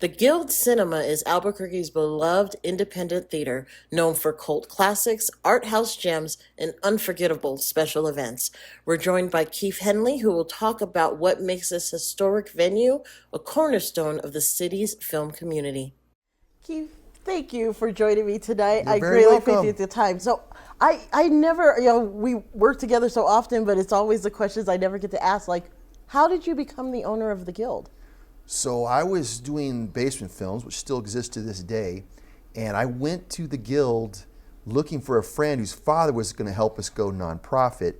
The Guild Cinema is Albuquerque's beloved independent theater, known for cult classics, art house gems, and unforgettable special events. We're joined by Keif Henley, who will talk about what makes this historic venue a cornerstone of the city's film community. Keif, thank you for joining me tonight. You're I very greatly welcome. appreciate the time. So I never, we work together so often, but it's always the questions I never get to ask, like, how did you become the owner of the Guild? So I was doing basement films, which still exist to this day, and I went to the Guild looking for a friend whose father was going to help us go nonprofit.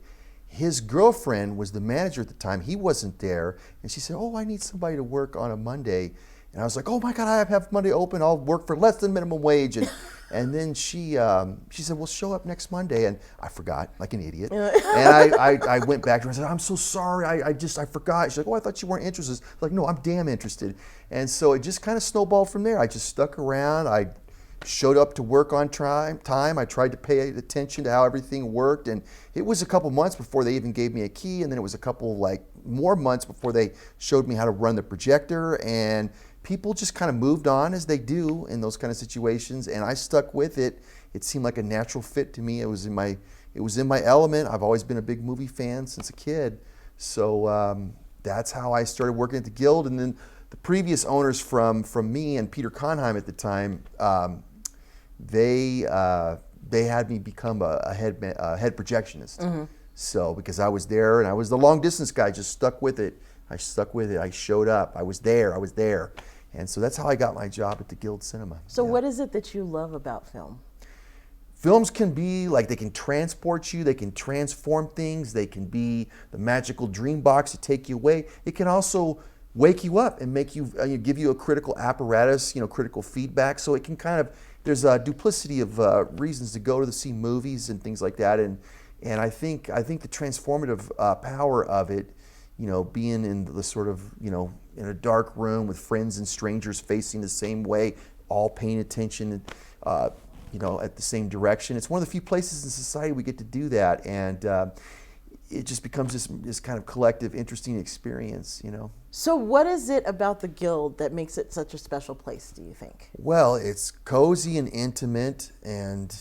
His girlfriend was the manager at the time. He wasn't there, and she said, "Oh, I need somebody to work on a Monday." And I was like, "Oh my God, I have Monday open. I'll work for less than minimum wage." And then she said, "Well, show up next Monday." And I forgot, like an idiot. And I went back to her and said, "I'm so sorry. I forgot." She's like, "Oh, I thought you weren't interested." I was like, "No, I'm damn interested." And so it just kind of snowballed from there. I just stuck around. I showed up to work on time. I tried to pay attention to how everything worked. And it was a couple months before they even gave me a key. And then it was a couple more months before they showed me how to run the projector. And people just kind of moved on, as they do in those kind of situations, and I stuck with it. It seemed like a natural fit to me. It was in my element. I've always been a big movie fan since a kid, so that's how I started working at the Guild. And then the previous owners from me and Peter Conheim at the time, they had me become a head projectionist. Mm-hmm. So because I was there and I was the long distance guy, just stuck with it. I stuck with it. I showed up. I was there. And so that's how I got my job at the Guild Cinema. So what is it that you love about film? Films can be like, they can transport you, they can transform things, they can be the magical dream box to take you away. It can also wake you up and make you, give you a critical apparatus, critical feedback. So it can kind of, there's a duplicity of reasons to go to see movies and things like that. And I think the transformative power of it, being in the sort of, in a dark room with friends and strangers facing the same way, all paying attention, at the same direction. It's one of the few places in society we get to do that, and it just becomes this kind of collective, interesting experience, So what is it about the Guild that makes it such a special place, do you think? Well, it's cozy and intimate, and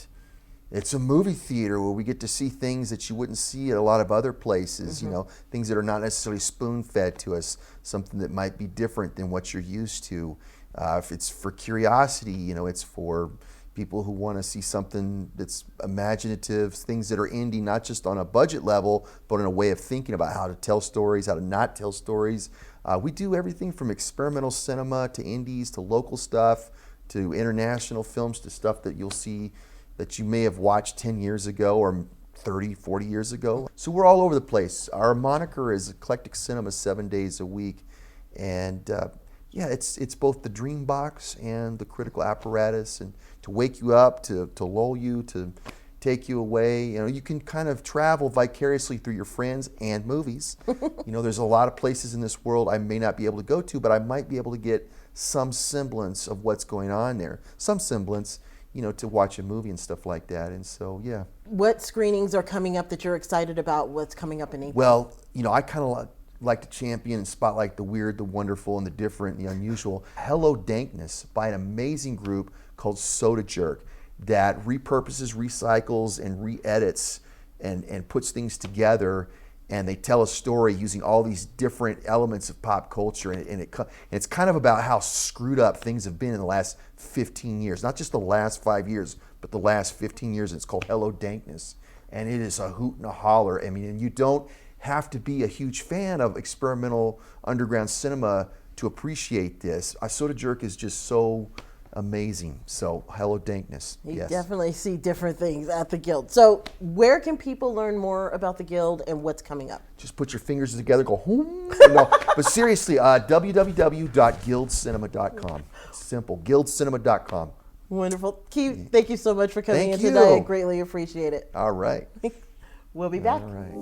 it's a movie theater where we get to see things that you wouldn't see at a lot of other places, mm-hmm. Things that are not necessarily spoon-fed to us, something that might be different than what you're used to. If it's for curiosity, it's for people who want to see something that's imaginative, things that are indie, not just on a budget level, but in a way of thinking about how to tell stories, how to not tell stories. We do everything from experimental cinema to indies to local stuff to international films to stuff that you'll see that you may have watched 10 years ago or 30, 40 years ago. So we're all over the place. Our moniker is Eclectic Cinema 7 days a week. And it's both the dream box and the critical apparatus, and to wake you up, to lull you, to take you away. You can kind of travel vicariously through your friends and movies. There's a lot of places in this world I may not be able to go to, but I might be able to get some semblance of what's going on there. Some semblance, to watch a movie and stuff like that. And so, yeah. What screenings are coming up that you're excited about? What's coming up in April? Well, I kind of like to champion and spotlight the weird, the wonderful, and the different, the unusual. Hello Dankness by an amazing group called Soda Jerk that repurposes, recycles, and re-edits and puts things together. And they tell a story using all these different elements of pop culture, and it's kind of about how screwed up things have been in the last 15 years. Not just the last 5 years, but the last 15 years. And it's called Hello Dankness, and it is a hoot and a holler. I mean, and you don't have to be a huge fan of experimental underground cinema to appreciate this. Soda Jerk is just so amazing. So Hello Dankness. You definitely see different things at the Guild. So where can people learn more about the Guild and what's coming up? Just put your fingers together, go home. But seriously, www.guildcinema.com. Simple, guildcinema.com. Wonderful. Keif, thank you so much for coming in today. I greatly appreciate it. All right. We'll be back. All right.